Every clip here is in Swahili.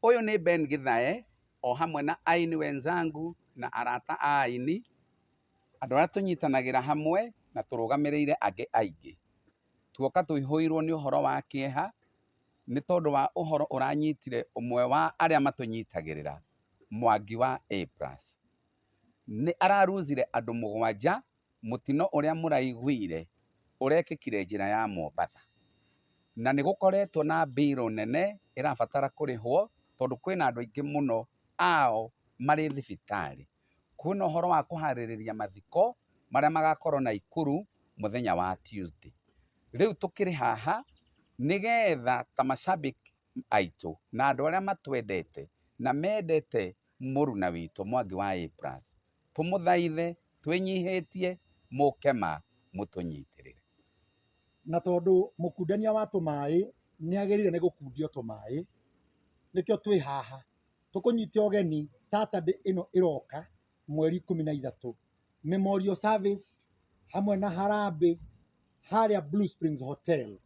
Huyu ni Ben Githae o hamwe na aini wenzangu na arata a aini, andũ arĩa tũnyitanagĩra hamwe na tũrũgamĩrĩire angĩ aingĩ. Tuoka tũihũirwo nĩ ũhoro wa kĩeha nĩ tondũ wa ũhoro ũranyitire ũmwe wa arĩa matũnyitagĩrĩra, Mwangi wa A+. Nĩ araruzire andũ 7 mũtino ũrĩa mũraiguire ũrekĩkire njĩra ya Mombatha. Na nĩ gũkoretwo na mbirũ nene ĩrabatara kũrĩhwo tondũ kwĩna andũ aingĩ mũno ao marĩ thibitarĩ. Kwĩna ũhoro wa kũharĩrĩria mathiko marĩa magakorwo Naikuru mũthenya wa Tuesday. Rĩu tũkĩrĩ haha nĩgetha ta macambĩki aitũ na andũ arĩa matwendete na mendete mũruna witũ Mwangi wa A+, tũmũthaithe twĩnyihĩtie mũkema mũtũnyitĩrĩre. Na tondũ mũkundania wa tũmaĩ nĩagĩrĩire nĩ gũkundio tũmaĩ, nĩkĩo twĩ haha tũkũnyitia ũgeni Saturday ĩno ĩroka mweri 13, memorial service hamwe na harambĩ harĩa Blue Springs Hotel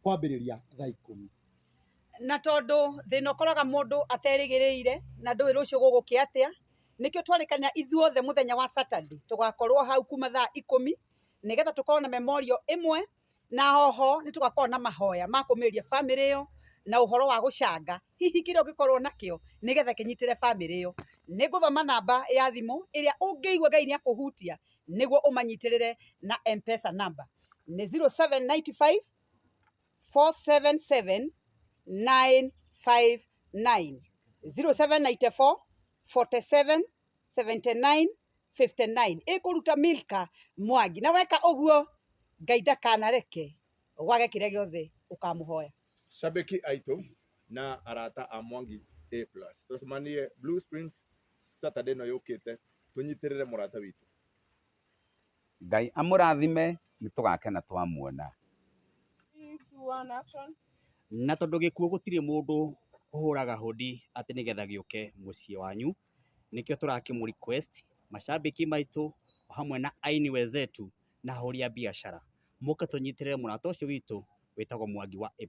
kwambĩrĩria thaa 10. Na tondũ thĩna ũkoraga mũndũ aterĩgĩrĩire na ndũĩ rũciũ gũgũkĩa atĩa, nĩkĩo twarĩkania ithuothe mũthenya wa Saturday tũgakorwo hau kuma thaa 10 nĩgetha tũkorwo na memorial ĩmwe, na hoho nĩ tũgakorwo na mahoya ma kũmĩrĩria family ĩyo na ũhoro wa gũcanga hihi kĩrĩa ũngĩkorwo nakĩo nĩgetha kĩnyitĩre family ĩyo. Nĩ ngũthoma namba ya thimũ ĩrĩa ũngĩigua Ngai nĩ akũhutia nĩguo ũmanyitĩrĩre na M-Pesa number nĩ 0795 477 959 0794 47 79 59 ĩkũruta Milka Mwangi. Na weka ũguo Ngai ndakanareke gwage kĩrĩa gĩothe ũkamũhoya. Shabiki aitũ na arata a Mwangi A+, tũcemanie Blue Springs Saturday no yũkĩte, tũnyitĩrĩre mũrata witũ. Ngai amũrathime nĩ tũgakena twamuona. Na tondũ gĩkuũ gũtirĩ mũndũ ũhũraga hũdi atĩ nĩgetha gĩũke mũciĩ wanyu, nĩkĩo tũrakĩmũ request macambĩki maitũ o hamwe na aini wenzetu na ahũri a biacara mũke tũnyitĩrĩre mũrata ũcio witũ wĩtagwo Mwangi wa A+.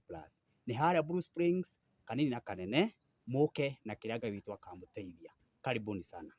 Nĩ harĩa Blue Springs kanini na kanene, mũke na kĩrĩa Ngai witũ akamũteithia. Karibuni sana.